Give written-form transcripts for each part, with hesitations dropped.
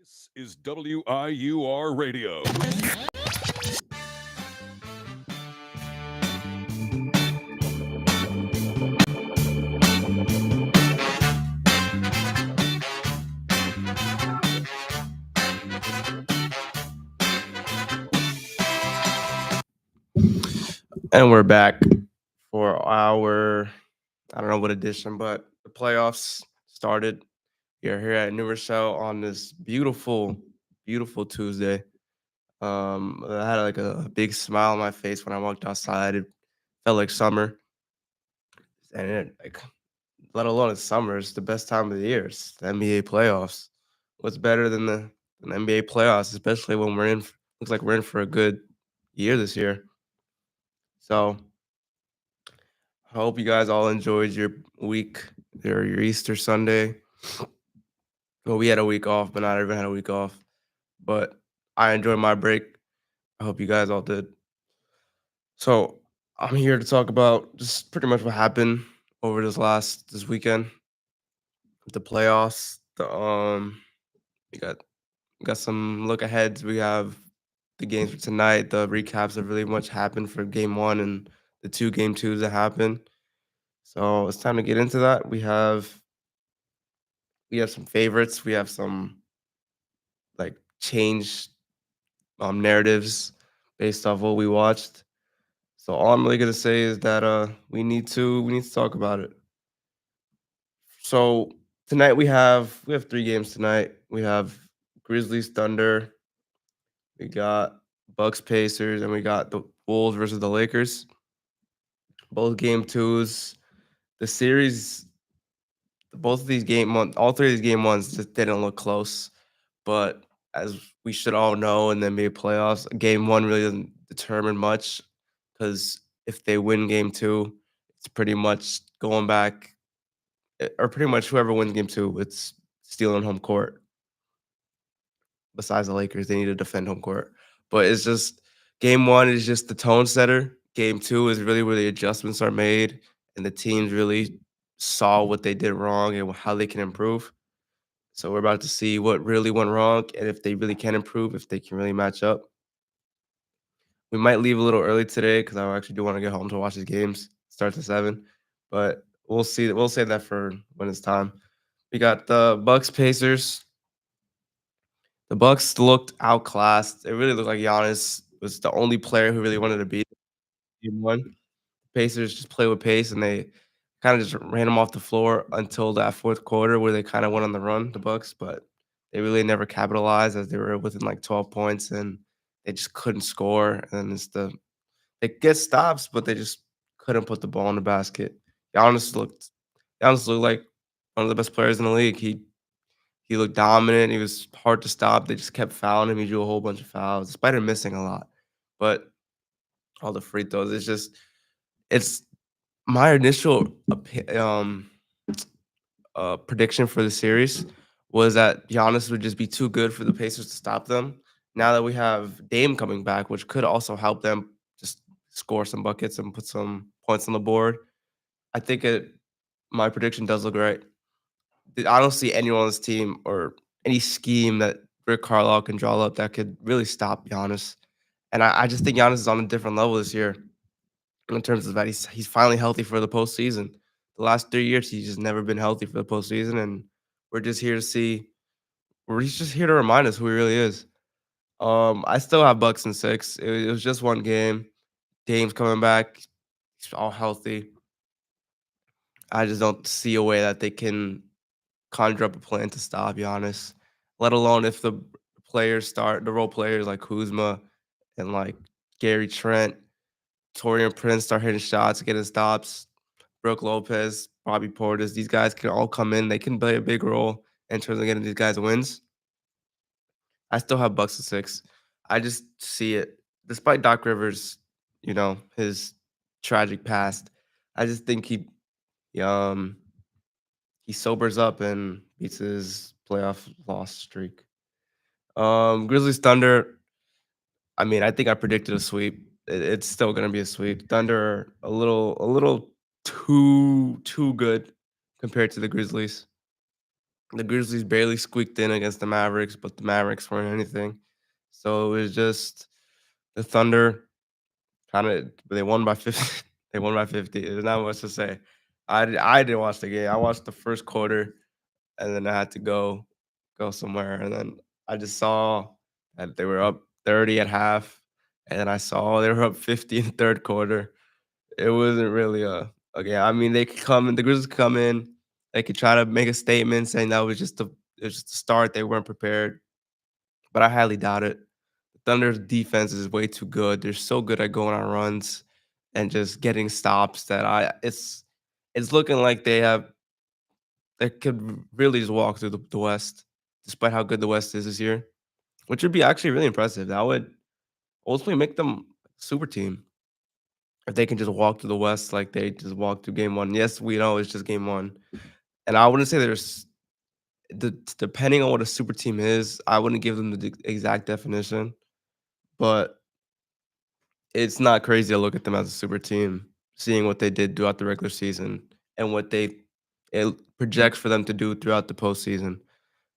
This is WIUR Radio. And we're back for our, I don't know what edition, but the playoffs started. We are here at New Rochelle on this beautiful, beautiful Tuesday. I had like a big smile on my face when I walked outside. It felt like summer, and let alone it's summer. It's the best time of the year. It's the NBA playoffs. What's better than the NBA playoffs, especially when looks like we're in for a good year this year. So I hope you guys all enjoyed your week, your Easter Sunday. Well, we had a week off, but not everyone had a week off. But I enjoyed my break. I hope you guys all did. So I'm here to talk about just pretty much what happened over this weekend, the playoffs. We got some look aheads. We have the games for tonight, the recaps of really much happened for game one and the two game twos that happened. So it's time to get into that. We have some favorites. We have some like changed narratives based off what we watched. So all I'm really gonna say is that we need to talk about it. So tonight we have three games tonight. We have Grizzlies Thunder, we got Bucks Pacers, and we got the Wolves versus the Lakers. Both game twos. The series, both of these all three of these game ones just didn't look close. But as we should all know in the NBA playoffs, game one really doesn't determine much because if they win game two, it's pretty much going back, or pretty much whoever wins game two, it's stealing home court. Besides the Lakers, they need to defend home court. But it's just game one is just the tone setter. Game two is really where the adjustments are made and the teams really saw what they did wrong and how they can improve. So we're about to see what really went wrong and if they really can improve, if they can really match up. We might leave a little early today because I actually do want to get home to watch these games. Starts at 7, but we'll see. We'll save that for when it's time. We got the Bucks Pacers. The Bucks looked outclassed. It really looked like Giannis was the only player who really wanted to beat game one. Pacers just play with pace and they kind of just ran them off the floor until that fourth quarter where they kind of went on the run, the Bucks, but they really never capitalized as they were within like 12 points and they just couldn't score. And they get stops, but they just couldn't put the ball in the basket. Giannis looked Giannis looked like one of the best players in the league. He looked dominant. He was hard to stop. They just kept fouling him. He drew a whole bunch of fouls, despite him missing a lot. But all the free throws, it's my initial prediction for the series was that Giannis would just be too good for the Pacers to stop them. Now that we have Dame coming back, which could also help them just score some buckets and put some points on the board, I think my prediction does look right. I don't see anyone on this team or any scheme that Rick Carlisle can draw up that could really stop Giannis. And I just think Giannis is on a different level this year in terms of that he's finally healthy for the postseason. The last 3 years, he's just never been healthy for the postseason, and we're just here to see. He's just here to remind us who he really is. I still have Bucks in 6. It was just one game. Dame's coming back. He's all healthy. I just don't see a way that they can conjure up a plan to stop Giannis, let alone if the role players like Kuzma and like Gary Trent, Torian Prince start hitting shots, getting stops. Brooke Lopez, Bobby Portis, these guys can all come in. They can play a big role in terms of getting these guys wins. I still have Bucks at 6. I just see it, despite Doc Rivers, his tragic past. I just think um he sobers up and beats his playoff loss streak. Grizzlies Thunder. I mean, I think I predicted a sweep. It's still gonna be a sweep. Thunder are a little too good compared to the Grizzlies. The Grizzlies barely squeaked in against the Mavericks, but the Mavericks weren't anything. So it was just the Thunder kinda they won by 50. They won by 50. There's not much to say. I didn't watch the game. I watched the first quarter, and then I had to go somewhere, and then I just saw that they were up 30 at half, and then I saw they were up 50 in the third quarter. It wasn't really a game. I mean, they could come in the Grizzlies could come in, they could try to make a statement saying that was just it was just the start, they weren't prepared, but I highly doubt it. Thunder's defense is way too good. They're so good at going on runs and just getting stops that I it's looking like they could really just walk through the West, despite how good the West is this year, which would be actually really impressive. That would ultimately make them a super team if they can just walk through the West like they just walked through game one. Yes, we know it's just game one, and I wouldn't say there's depending on what a super team is, I wouldn't give them the exact definition, but it's not crazy to look at them as a super team, seeing what they did throughout the regular season and what it projects for them to do throughout the postseason.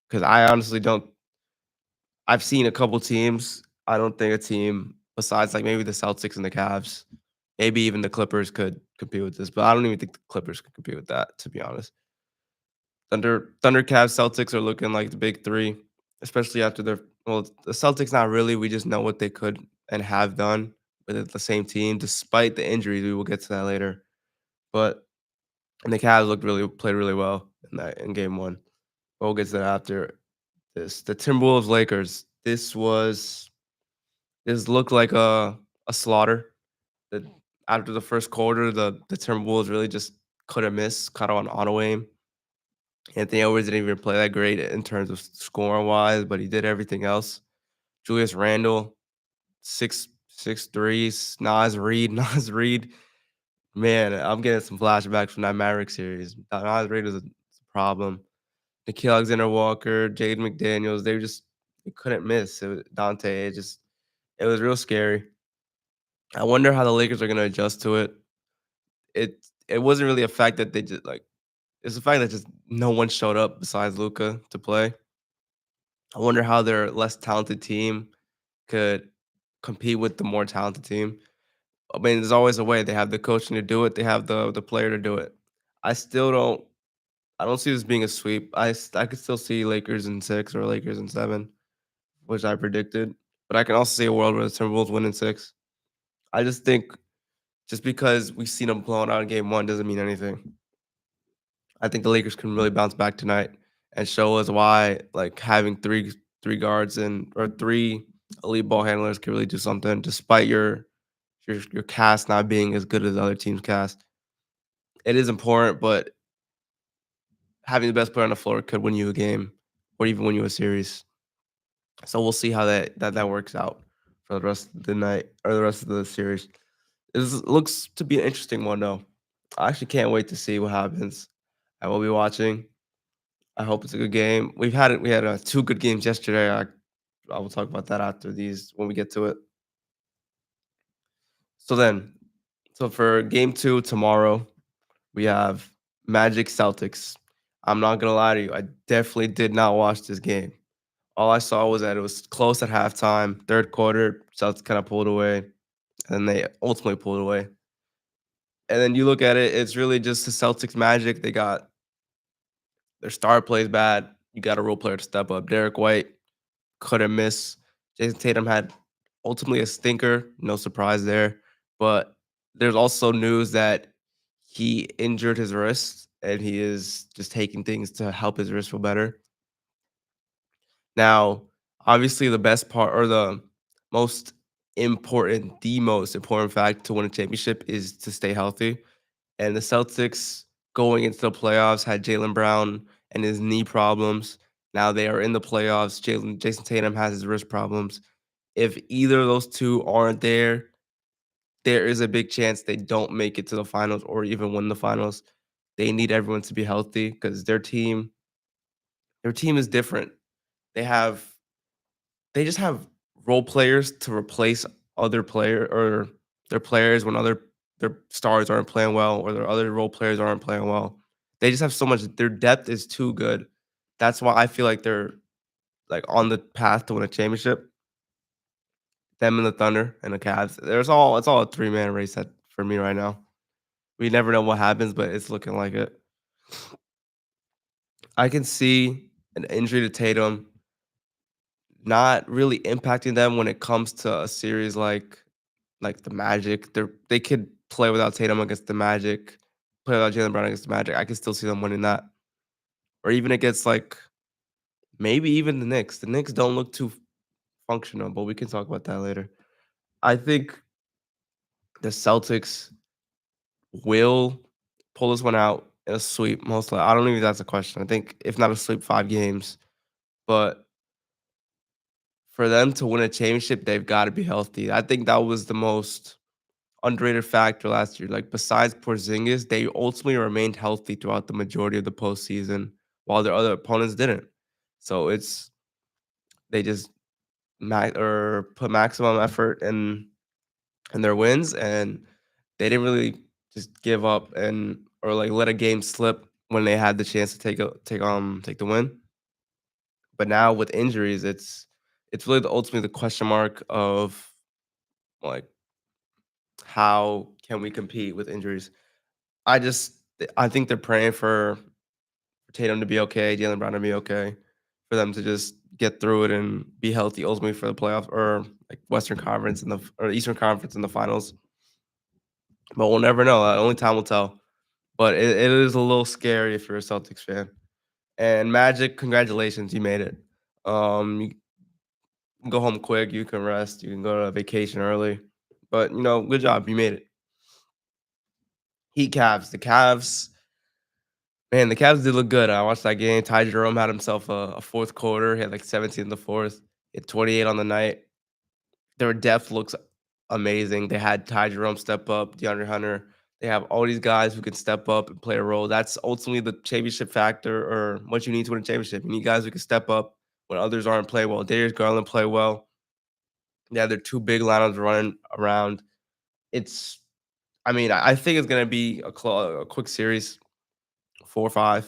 Because I honestly don't. I've seen a couple teams. I don't think a team besides like maybe the Celtics and the Cavs, maybe even the Clippers could compete with this. But I don't even think the Clippers could compete with that. To be honest, Thunder, Cavs, Celtics are looking like the big three, especially after their well, the Celtics not really. We just know what they could and have done with the same team, despite the injuries. We will get to that later. But and the Cavs played really well in game one. We'll get to that after this. The Timberwolves Lakers. This looked like a slaughter. The After the first quarter, the Timberwolves really just couldn't miss, kind of on auto aim. Anthony Edwards didn't even play that great in terms of scoring wise, but he did everything else. Julius Randle, six threes. Nas Reed, Nas Reed. Man, I'm getting some flashbacks from that Maverick series. Nas Reed was a problem. Nikhil Alexander Walker, Jade McDaniels, they couldn't miss. Dante, it was real scary. I wonder how the Lakers are gonna adjust to it. It wasn't really a fact that they just like it's the fact that just no one showed up besides Luca to play. I wonder how their less talented team could compete with the more talented team. I mean, there's always a way. They have the coaching to do it. They have the player to do it. I still don't. I don't see this being a sweep. I could still see Lakers in 6 or Lakers in 7, which I predicted. But I can also see a world where the Timberwolves win in 6. I just think just because we've seen them blown out in game one doesn't mean anything. I think the Lakers can really bounce back tonight and show us why like having three guards and or three elite ball handlers can really do something despite your cast not being as good as the other team's cast. It is important, but having the best player on the floor could win you a game or even win you a series. So we'll see how that works out for the rest of the night or the rest of the series. This looks to be an interesting one though. I actually can't wait to see what happens. I will be watching. I hope it's a good game. We had 2 good games yesterday. I will talk about that after these when we get to it. So then, so for game 2 tomorrow, we have Magic Celtics. I'm not gonna lie to you, I definitely did not watch this game. All I saw was that it was close at halftime. Third quarter, Celtics kind of pulled away, and they ultimately pulled away. And then you look at it, it's really just the Celtics Magic. They got their star plays bad. You got a role player to step up. Derek White couldn't miss. Jason Tatum had ultimately a stinker. No surprise there. But there's also news that he injured his wrist and he is just taking things to help his wrist feel better. Now, obviously, most the most important fact to win a championship is to stay healthy. And the Celtics going into the playoffs had Jalen Brown and his knee problems. Now they are in the playoffs. Jason Tatum has his wrist problems. If either of those two aren't there, there is a big chance they don't make it to the finals or even win the finals. They need everyone to be healthy because their team is different. They have they just have role players to replace other player or their players when other their stars aren't playing well or their other role players aren't playing well. They just have so much their depth is too good. That's why I feel like they're, like, on the path to win a championship. Them and the Thunder and the Cavs. It's all a three-man race at for me right now. We never know what happens, but it's looking like it. I can see an injury to Tatum not really impacting them when it comes to a series like the Magic. They could play without Tatum against the Magic, play without Jalen Brown against the Magic. I could still see them winning that. Or even against, like, maybe even the Knicks. The Knicks don't look too functional, but we can talk about that later. I think the Celtics will pull this one out in a sweep, most likely. I don't even think that's a question. I think if not a sweep, 5 games. But for them to win a championship, they've gotta be healthy. I think that was the most underrated factor last year. Like, besides Porzingis, they ultimately remained healthy throughout the majority of the postseason, while their other opponents didn't. So it's they just put maximum effort in their wins, and they didn't really just give up and or like let a game slip when they had the chance to take the win. But now with injuries, it's really ultimately the question mark of like how can we compete with injuries? I just I think they're praying for Tatum to be okay, Jalen Brown to be okay, for them to just get through it and be healthy ultimately for the playoffs or like Western Conference or Eastern Conference in the finals. But we'll never know. Only time will tell. But it is a little scary if you're a Celtics fan. And Magic, congratulations, you made it. You can go home quick, you can rest, you can go to vacation early. But good job, you made it. Heat Cavs. Man, the Cavs did look good. I watched that game. Ty Jerome had himself a fourth quarter. He had like 17 in the fourth. He had 28 on the night. Their depth looks amazing. They had Ty Jerome step up, DeAndre Hunter. They have all these guys who can step up and play a role. That's ultimately the championship factor or what you need to win a championship. You need guys who can step up when others aren't playing well. Darius Garland play well. Yeah, they're two big lineups running around. It's, I mean, I think it's gonna be a quick series, 4-5.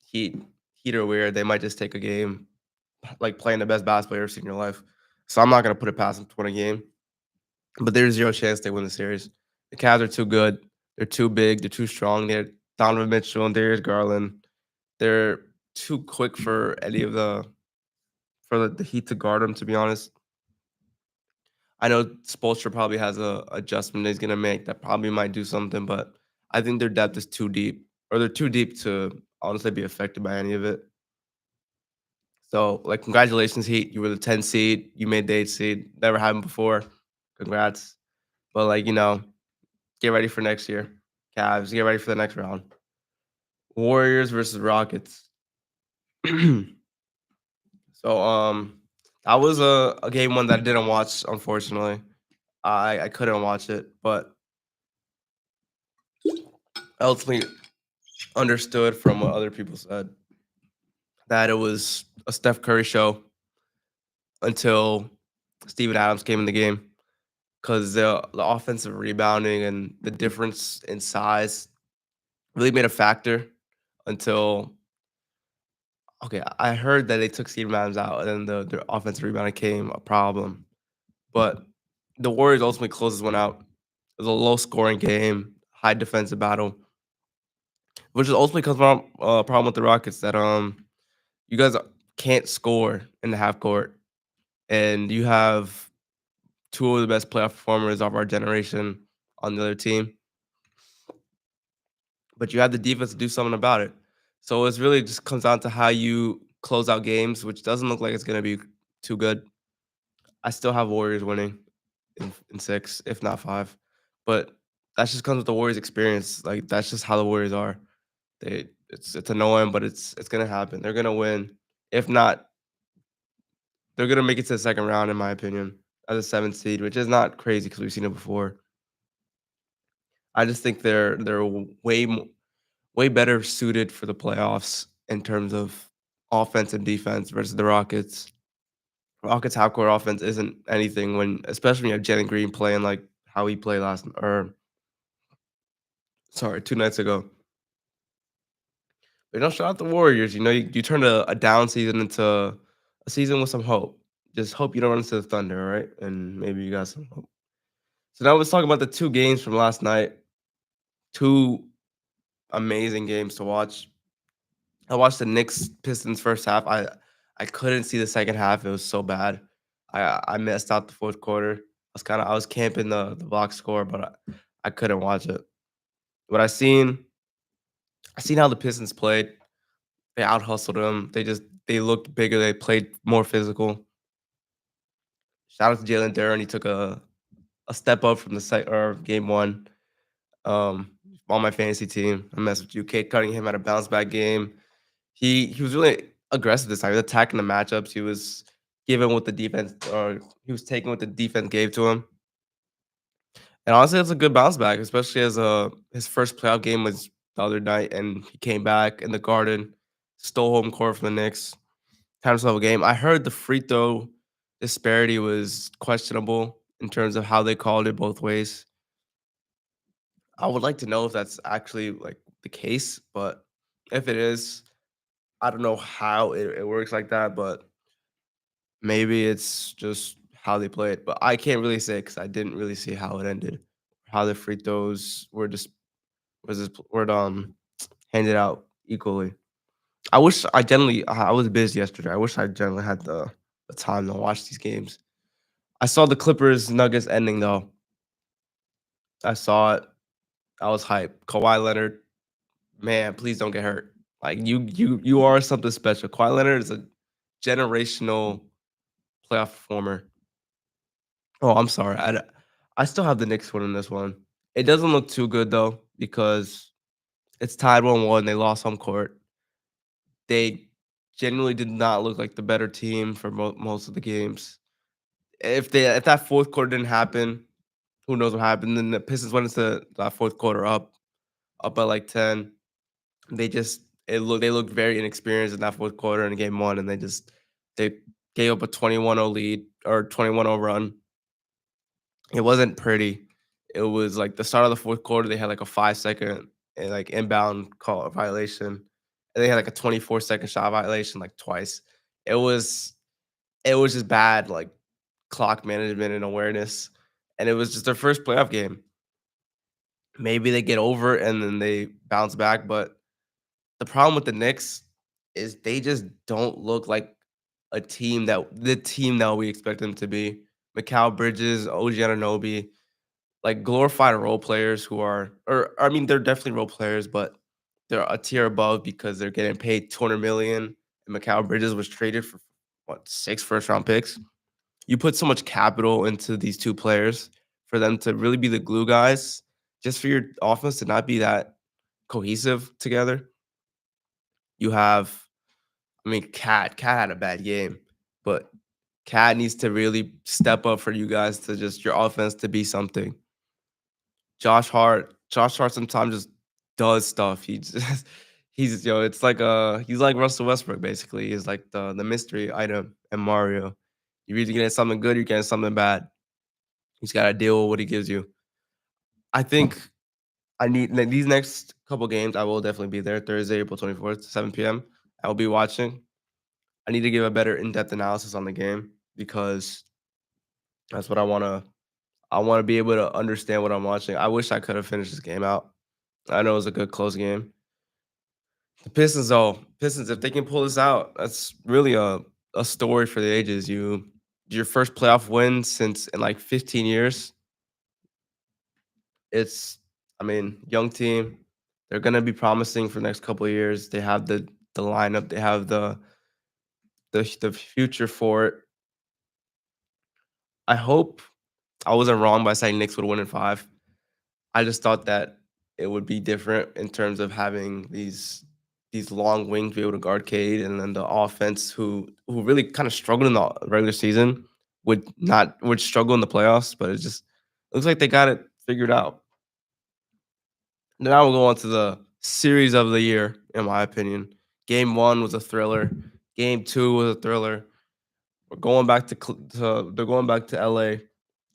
Heat, Heat are weird. They might just take a game, like playing the best basketball you've ever seen in your life. So I'm not gonna put it past them to win a game. But there's zero chance they win the series. The Cavs are too good. They're too big. They're too strong. They're Donovan Mitchell and Darius Garland. They're too quick for any of the Heat to guard them. To be honest, I know Spoelstra probably has a adjustment he's gonna make that probably might do something, but I think their depth is too deep, or they're too deep to honestly be affected by any of it. So, like, congratulations, Heat. You were the 10 seed. You made the 8 seed. Never happened before. Congrats. But like, get ready for next year. Cavs, get ready for the next round. Warriors versus Rockets. So that was a game one that I didn't watch, unfortunately. I couldn't watch it, but I ultimately understood from what other people said that it was a Steph Curry show until Steven Adams came in the game because the offensive rebounding and the difference in size really made a factor until okay, I heard that they took Steven Adams out, and then their offensive rebounding became a problem. But the Warriors ultimately closed this one out. It was a low scoring game, high defensive battle, which is ultimately comes from a problem with the Rockets that you guys can't score in the half court, and you have two of the best playoff performers of our generation on the other team, but you have the defense to do something about it. So it's really just comes down to how you close out games, which doesn't look like it's going to be too good. I still have Warriors winning in 6, if not 5. But that just comes with the Warriors experience. Like, that's just how the Warriors are. It's annoying, but it's gonna happen. They're gonna win. If not, they're gonna make it to the second round, in my opinion, as a 7th seed, which is not crazy because we've seen it before. I just think they're way better suited for the playoffs in terms of offense and defense versus the Rockets. Rockets half court offense isn't anything especially when you have Jalen Green playing like how he played last or sorry, 2 nights ago. Shout out the Warriors. You turn a down season into a season with some hope. Just hope you don't run into the Thunder, all right? And maybe you got some hope. So now let's talk about the 2 games from last night. 2 amazing games to watch. I watched the Knicks Pistons first half. I couldn't see the second half. It was so bad. I missed out the fourth quarter. I was camping the box score, but I couldn't watch it. But I seen how the Pistons played. They out hustled them. They looked bigger. They played more physical. Shout out to Jalen Duren. He took a step up from the or game one. On my fantasy team, I mess with you. Kate Cunningham had a bounce back game. He was really aggressive this time. He was attacking the matchups. He was giving what the defense, or he was taking what the defense gave to him. And honestly, it's a good bounce back, especially as his first playoff game was the other night, and he came back in the Garden, stole home court from the Knicks, had himself a game. I heard the free throw disparity was questionable in terms of how they called it both ways. I would like to know if that's actually like the case, but if it is, I don't know how it works like that, but maybe it's just how they play it. But I can't really say because I didn't really see how it ended, how the free throws were handed out equally. I was busy yesterday. I wish I generally had the time to watch these games. I saw the Clippers Nuggets ending though. I saw it. I was hyped. Kawhi Leonard, man, please don't get hurt. Like you are something special. Kawhi Leonard is a generational playoff performer. Oh, I'm sorry. I still have the Knicks winning this one. It doesn't look too good though because it's tied 1-1. They lost home court. They genuinely did not look like the better team for most of the games. If that fourth quarter didn't happen, who knows what happened? Then the Pistons went into that fourth quarter up by like 10. They looked very inexperienced in that fourth quarter in game one, and they gave up a 21-0 lead or 21-0 run. It wasn't pretty. It was like the start of the fourth quarter, they had like a 5-second like inbound call violation. And they had like a 24-second shot violation like twice. It was it was just bad like clock management and awareness. And it was just their first playoff game. Maybe they get over it and then they bounce back, but the problem with the Knicks is they just don't look like the team that we expect them to be. Mikal Bridges, OG Anunoby, like glorified role players who are, or I mean, they're definitely role players, but they're a tier above because they're getting paid 200 million. And Mikal Bridges was traded for what 6 first round picks. You put so much capital into these 2 players for them to really be the glue guys, just for your offense to not be that cohesive together. You have, I mean, Cat had a bad game, but Cat needs to really step up for you guys to just your offense to be something. Josh Hart sometimes just does stuff. He just it's like he's like Russell Westbrook basically. He's like the mystery item in Mario. You're either getting something good, you're getting something bad. He's got to deal with what he gives you. I think these next couple games. I will definitely be there Thursday, April 24th, 7 p.m. I will be watching. I need to give a better in-depth analysis on the game because that's what I wanna be able to understand what I'm watching. I wish I could have finished this game out. I know it was a good close game. The Pistons, though, Pistons, if they can pull this out, that's really a story for the ages. Your first playoff win since in like 15 years. It's, I mean, young team. They're gonna be promising for the next couple of years. They have the lineup. They have the future for it. I hope I wasn't wrong by saying Knicks would win in 5. I just thought that it would be different in terms of having these long wings be able to guard Cade, and then the offense who really kind of struggled in the regular season would struggle in the playoffs, but it looks like they got it figured out. Now we'll go on to the series of the year, in my opinion. Game one was a thriller. Game two was a thriller. We're going back they're going back to LA.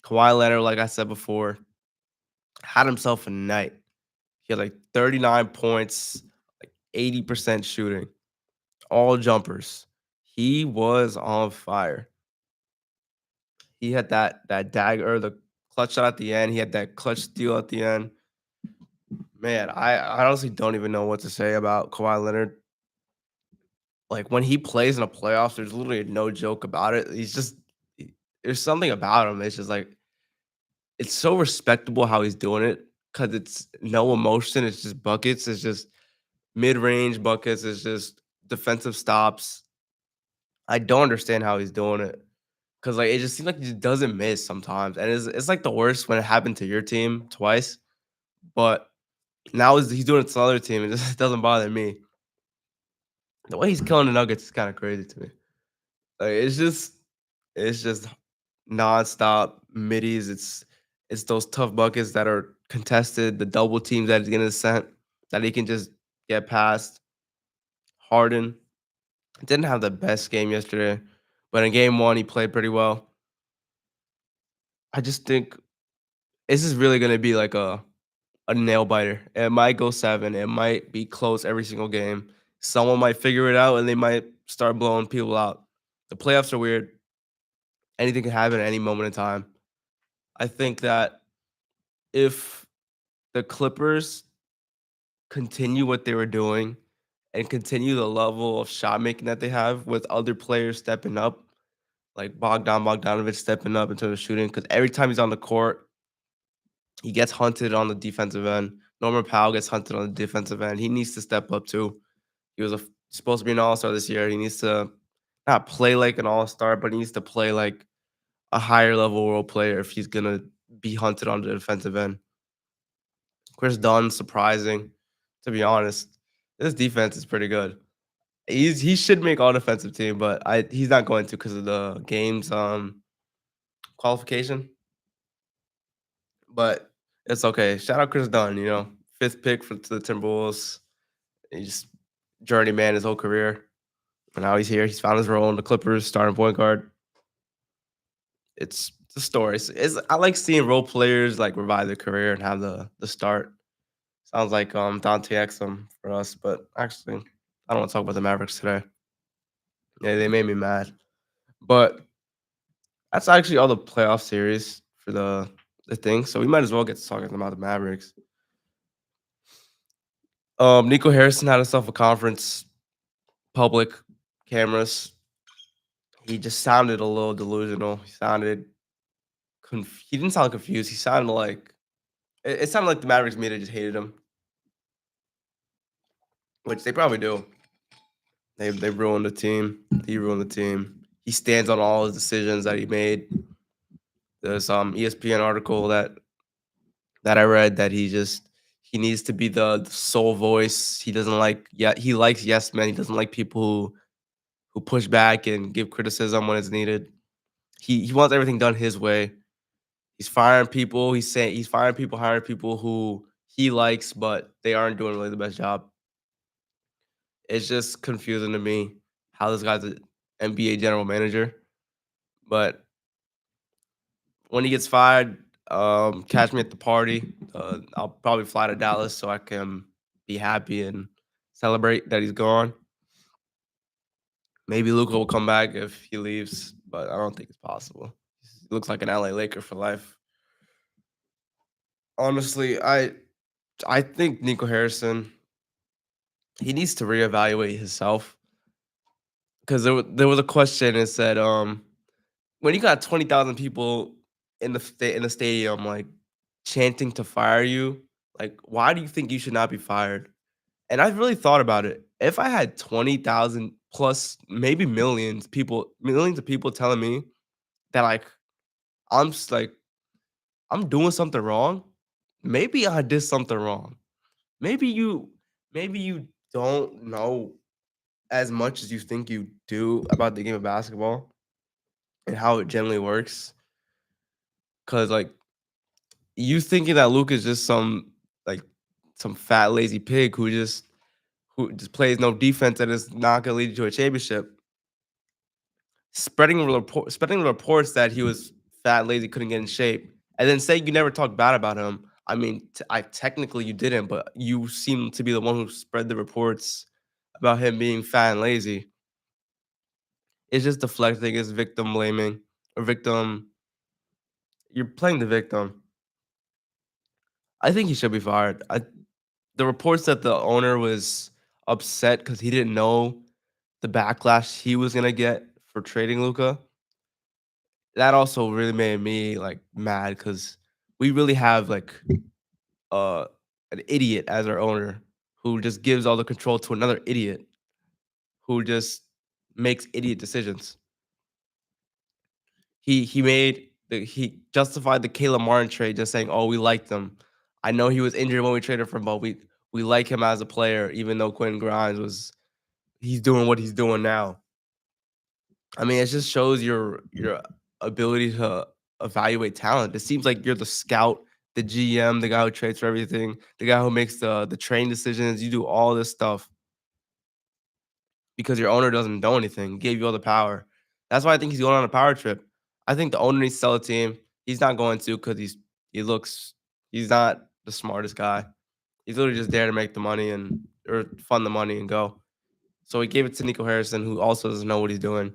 Kawhi Leonard, like I said before, had himself a night. He had like 39 points, like 80% shooting, all jumpers. He was on fire. He had that dagger, the clutch shot at the end. He had that clutch steal at the end. Man, I honestly don't even know what to say about Kawhi Leonard. Like, when he plays in the playoffs, there's literally no joke about it. He's just there's something about him. It's just like it's so respectable how he's doing it because it's no emotion. It's just buckets. It's just mid-range buckets. It's just defensive stops. I don't understand how he's doing it because like it just seems like he just doesn't miss sometimes, and it's like the worst when it happened to your team twice. But now he's doing it to the other team. It just doesn't bother me. The way he's killing the Nuggets is kind of crazy to me. Like it's just nonstop middies. It's those tough buckets that are contested, the double teams that he's gonna sent that he can just get past. Harden didn't have the best game yesterday, but in game one he played pretty well. I just think this is really gonna be like a nail biter. It might go seven. It might be close every single game. Someone might figure it out and they might start blowing people out. The playoffs are weird. Anything can happen at any moment in time. I think that if the Clippers continue what they were doing and continue the level of shot making that they have with other players stepping up, like Bogdanovich stepping up in terms of shooting, because every time he's on the court, he gets hunted on the defensive end. Norman Powell gets hunted on the defensive end. He needs to step up too. He was supposed to be an all-star this year. He needs to not play like an all-star, but he needs to play like a higher level role player if he's gonna be hunted on the defensive end. Chris Dunn, surprising, to be honest. This defense is pretty good. He should make all defensive team, but he's not going to because of the game's qualification. But it's okay. Shout out Chris Dunn, fifth pick for to the Timberwolves. He's journeyman his whole career. And now he's here. He's found his role in the Clippers, starting point guard. It's a story. I like seeing role players like revive their career and have the start. Sounds like Dante Exum for us, but actually, I don't want to talk about the Mavericks today. Yeah, they made me mad. But that's actually all the playoff series for the thing. So we might as well get to talking about the Mavericks. Nico Harrison had himself a conference, public cameras. He just sounded a little delusional. He didn't sound confused. He sounded like it sounded like the Mavericks media just hated him, which they probably do. They ruined the team. He ruined the team. He stands on all his decisions that he made. There's ESPN article that I read that he needs to be the sole voice. He doesn't like he likes yes men. He doesn't like people who push back and give criticism when it's needed. He wants everything done his way. He's firing people. He's saying he's firing people, hiring people who he likes, but they aren't doing really the best job. It's just confusing to me how this guy's an NBA general manager. But when he gets fired, catch me at the party. I'll probably fly to Dallas so I can be happy and celebrate that he's gone. Maybe Luka will come back if he leaves, but I don't think it's possible. He looks like an LA Laker for life. Honestly, I think Nico Harrison, he needs to reevaluate himself because there was a question that said, when you got 20,000 people in the stadium, like chanting to fire you, like why do you think you should not be fired? And I've really thought about it. If I had 20,000 plus, maybe millions of people telling me that like I'm just like I'm doing something wrong, maybe I did something wrong. Maybe you maybe you don't know as much as you think you do about the game of basketball and how it generally works. Cause like you thinking that Luke is just like some fat lazy pig who just plays no defense and is not gonna lead you to a championship. Spreading the reports that he was fat, lazy, couldn't get in shape, and then saying you never talked bad about him. I mean, I technically you didn't, but you seem to be the one who spread the reports about him being fat and lazy. It's just deflecting, it's victim blaming or victim. You're playing the victim. I think he should be fired. The reports that the owner was upset because he didn't know the backlash he was gonna get for trading Luca. That also really made me like mad because we really have like uh an idiot as our owner who just gives all the control to another idiot who just makes idiot decisions. He justified the Caleb Martin trade just saying, "Oh, we liked him. I know he was injured when we traded for him, but we like him as a player, even though Quentin Grimes was he's doing what he's doing now." I mean, it just shows your ability to evaluate talent. It seems like you're the scout, the GM, the guy who trades for everything, the guy who makes the train decisions. You do all this stuff because your owner doesn't know anything, gave you all the power. That's why I think he's going on a power trip. I think the owner needs to sell the team. He's not going to because he looks he's not the smartest guy. He's literally just there to make the money and or fund the money and go. So he gave it to Nico Harrison, who also doesn't know what he's doing.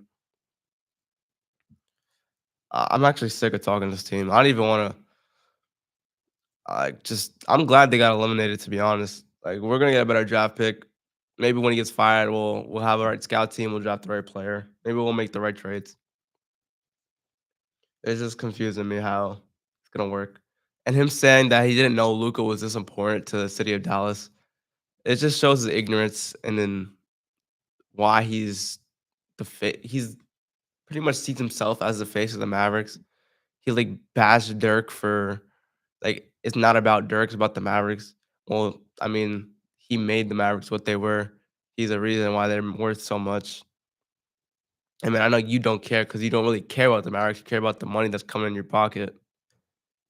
I'm actually sick of talking to this team. I don't even want to. I'm glad they got eliminated. To be honest, like we're gonna get a better draft pick. Maybe when he gets fired, we'll have a right scout team. We'll draft the right player. Maybe we'll make the right trades. It's just confusing me how it's gonna work. And him saying that he didn't know Luca was this important to the city of Dallas. It just shows his ignorance and then why he's pretty much sees himself as the face of the Mavericks. He like bashed Dirk for like it's not about Dirk, it's about the Mavericks. Well, I mean, he made the Mavericks what they were. He's a reason why they're worth so much. I mean, I know you don't care because you don't really care about the Mavericks. You care about the money that's coming in your pocket.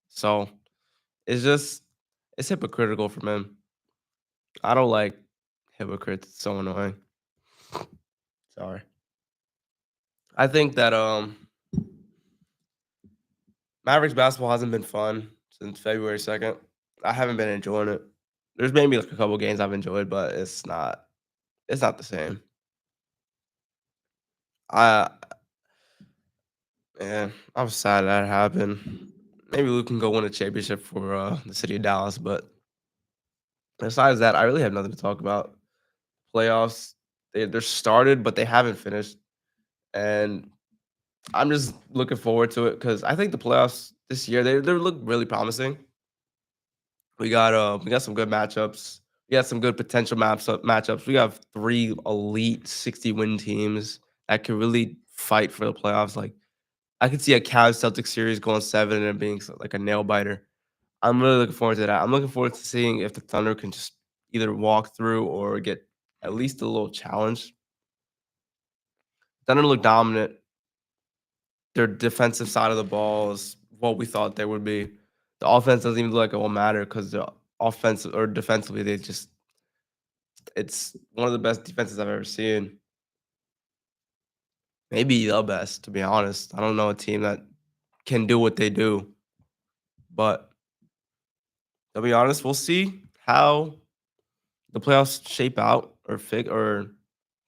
So it's just it's hypocritical from him. I don't like hypocrites. It's so annoying. Sorry. I think that Mavericks basketball hasn't been fun since February 2nd. I haven't been enjoying it. There's maybe like a couple games I've enjoyed, but it's not the same. I Man, I'm sad that happened. Maybe we can go win a championship for the city of Dallas, but besides that, I really have nothing to talk about. Playoffs, they're started, but they haven't finished, and I'm just looking forward to it because I think the playoffs this year they look really promising. We got some good matchups. We got some good potential matchups. We have three elite 60-win teams that can really fight for the playoffs. Like I could see a Cavs Celtics series going 7 and it being like a nail biter. I'm really looking forward to that. I'm looking forward to seeing if the Thunder can just either walk through or get at least a little challenge. Thunder look dominant. Their defensive side of the ball is what we thought they would be. The offense doesn't even look like it will matter because the offensive or defensively, it's one of the best defenses I've ever seen. Maybe the best, to be honest. I don't know a team that can do what they do, but to be honest, we'll see how the playoffs shape out or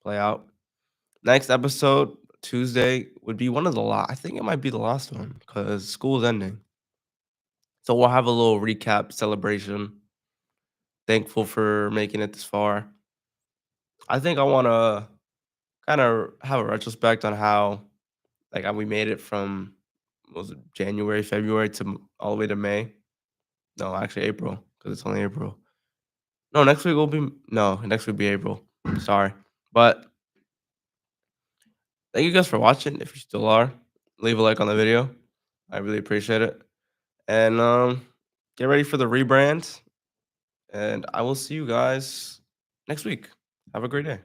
play out. Next episode, Tuesday, would be one of the last. I think it might be the last one because school's ending. So we'll have a little recap celebration. Thankful for making it this far. I think I want to kind of have a retrospect on how like how we made it from what was it January, February to all the way to May. No, actually April because it's only April. No, next week will be no, next week will be April. Sorry, but thank you guys for watching. If you still are, leave a like on the video. I really appreciate it. And get ready for the rebrand. And I will see you guys next week. Have a great day.